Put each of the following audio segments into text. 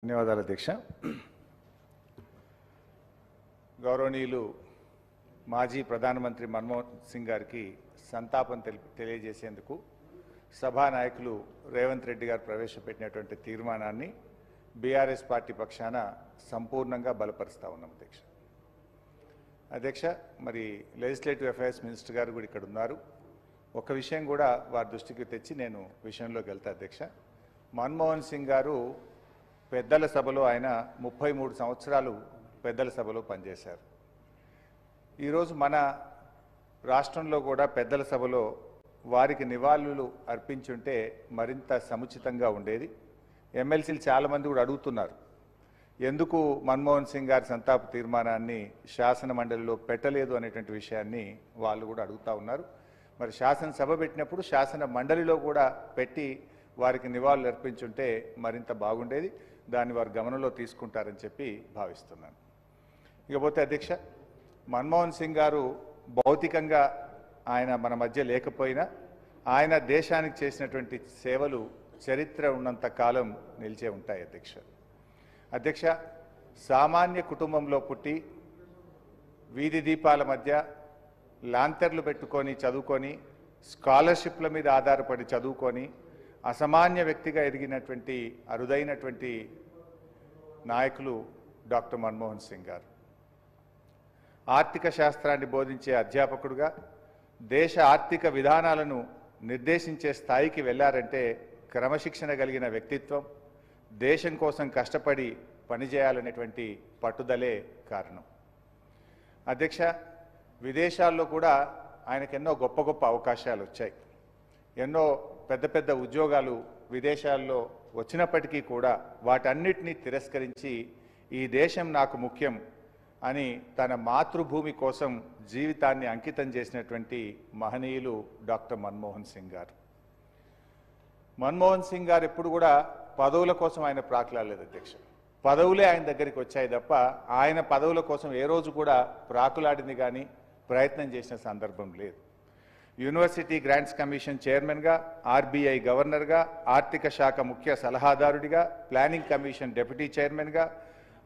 ధన్యవాదాలు అధ్యక్ష. గౌరవనీయులు మాజీ ప్రధానమంత్రి మన్మోహన్ సింగ్ గారికి సంతాపం తెలియజేసేందుకు సభానాయకులు రేవంత్ రెడ్డి గారు ప్రవేశపెట్టినటువంటి తీర్మానాన్ని బీఆర్ఎస్ పార్టీ పక్షాన సంపూర్ణంగా బలపరుస్తా ఉన్నాం అధ్యక్ష. మరి లెజిస్లేటివ్ అఫైర్స్ మినిస్టర్ గారు కూడా ఇక్కడ ఉన్నారు. ఒక విషయం కూడా వారి దృష్టికి తెచ్చి నేను విషయంలోకి వెళ్తా అధ్యక్ష. మన్మోహన్ సింగ్ గారు పెద్దల సభలో ఆయన 33 సంవత్సరాలు పెద్దల సభలో పనిచేశారు. ఈరోజు మన రాష్ట్రంలో కూడా పెద్దల సభలో వారికి నివాళులు అర్పించుంటే మరింత సముచితంగా ఉండేది. ఎమ్మెల్సీలు చాలామంది కూడా అడుగుతున్నారు, ఎందుకు మన్మోహన్ సింగ్ గారి సంతాప తీర్మానాన్ని శాసన మండలిలో పెట్టలేదు అనేటువంటి విషయాన్ని వాళ్ళు కూడా అడుగుతూ ఉన్నారు. మరి శాసనసభ పెట్టినప్పుడు శాసన మండలిలో కూడా పెట్టి వారికి నివాళులు అర్పించుంటే మరింత బాగుండేది. దాన్ని వారు గమనంలో తీసుకుంటారని చెప్పి భావిస్తున్నాను. ఇకపోతే అధ్యక్ష, మన్మోహన్ సింగ్ గారు భౌతికంగా ఆయన మన మధ్య లేకపోయినా ఆయన దేశానికి చేసినటువంటి సేవలు చరిత్ర ఉన్నంత కాలం నిలిచే ఉంటాయి అధ్యక్ష. సామాన్య కుటుంబంలో పుట్టి వీధి దీపాల మధ్య లాంతర్లు పెట్టుకొని చదువుకొని స్కాలర్షిప్ల మీద ఆధారపడి చదువుకొని అసామాన్య వ్యక్తిగా ఎదిగినటువంటి అరుదైనటువంటి నాయకులు డాక్టర్ మన్మోహన్ సింగ్ గారు. ఆర్థిక శాస్త్రాన్ని బోధించే అధ్యాపకుడుగా దేశ ఆర్థిక విధానాలను నిర్దేశించే స్థాయికి వెళ్ళారంటే క్రమశిక్షణ కలిగిన వ్యక్తిత్వం, దేశం కోసం కష్టపడి పనిచేయాలనేటువంటి పట్టుదలే కారణం అధ్యక్ష. విదేశాల్లో కూడా ఆయనకు ఎన్నో గొప్ప గొప్ప అవకాశాలు వచ్చాయి. ఎన్నో పెద్ద పెద్ద ఉద్యోగాలు విదేశాల్లో వచ్చినప్పటికీ కూడా వాటన్నిటినీ తిరస్కరించి ఈ దేశం నాకు ముఖ్యం అని తన మాతృభూమి కోసం జీవితాన్ని అంకితం చేసినటువంటి మహనీయులు డాక్టర్ మన్మోహన్ సింగ్ గారు. మన్మోహన్ సింగ్ గారు ఎప్పుడు కూడా పదవుల కోసం ఆయన ప్రాకులాడలేదు అధ్యక్ష. పదవులే ఆయన దగ్గరికి వచ్చాయి తప్ప ఆయన పదవుల కోసం ఏ రోజు కూడా ప్రాకులాడింది కానీ ప్రయత్నం చేసిన సందర్భం లేదు. యూనివర్సిటీ గ్రాంట్స్ కమిషన్ చైర్మన్గా, ఆర్బీఐ గవర్నర్గా, ఆర్థిక శాఖ ముఖ్య సలహాదారుడిగా, ప్లానింగ్ కమిషన్ డిప్యూటీ చైర్మన్గా,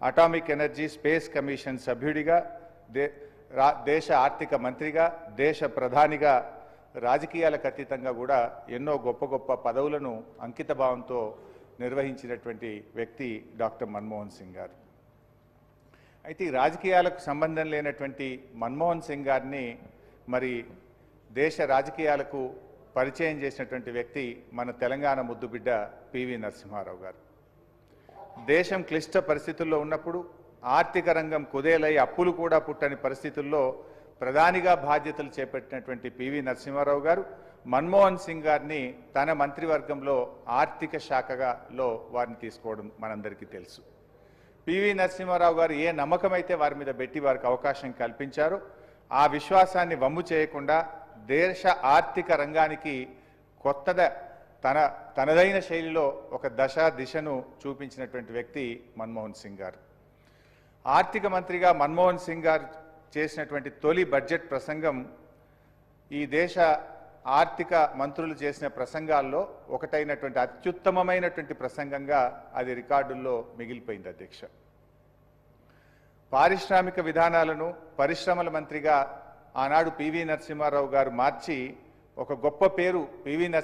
అటామిక్ ఎనర్జీ స్పేస్ కమిషన్ సభ్యుడిగా, దేశ ఆర్థిక మంత్రిగా, దేశ ప్రధానిగా, రాజకీయాలకు అతీతంగా కూడా ఎన్నో గొప్ప గొప్ప పదవులను అంకితభావంతో నిర్వహించినటువంటి వ్యక్తి డాక్టర్ మన్మోహన్ సింగ్ గారు. అయితే ఈ రాజకీయాలకు సంబంధం లేనటువంటి మన్మోహన్ సింగ్ గారిని మరి దేశ రాజకీయాలకు పరిచయం చేసినటువంటి వ్యక్తి మన తెలంగాణ ముద్దుబిడ్డ పివి నరసింహారావు గారు. దేశం క్లిష్ట పరిస్థితుల్లో ఉన్నప్పుడు, ఆర్థిక రంగం కుదేలై అప్పులు కూడా పుట్టని పరిస్థితుల్లో ప్రధానిగా బాధ్యతలు చేపట్టినటువంటి పివి నరసింహారావు గారు మన్మోహన్ సింగ్ గారిని తన మంత్రివర్గంలో ఆర్థిక శాఖలో వారిని తీసుకోవడం మనందరికీ తెలుసు. పివి నరసింహారావు గారు ఏ నమ్మకమైతే వారి మీద పెట్టి వారికి అవకాశం కల్పించారో ఆ విశ్వాసాన్ని వమ్ము చేయకుండా దేశ ఆర్థిక రంగానికి తనదైన శైలిలో ఒక దిశను చూపించినటువంటి వ్యక్తి మన్మోహన్ సింగ్ గారు. ఆర్థిక మంత్రిగా మన్మోహన్ సింగ్ గారు చేసినటువంటి తొలి బడ్జెట్ ప్రసంగం ఈ దేశ ఆర్థిక మంత్రులు చేసిన ప్రసంగాల్లో ఒకటైనటువంటి అత్యుత్తమమైనటువంటి ప్రసంగంగా అది రికార్డుల్లో మిగిలిపోయింది అధ్యక్ష. పారిశ్రామిక విధానాలను పరిశ్రమల మంత్రిగా ఆనాడు పివి నరసింహారావు గారు మార్చి ఒక గొప్ప పేరు పివి నరసింహారావు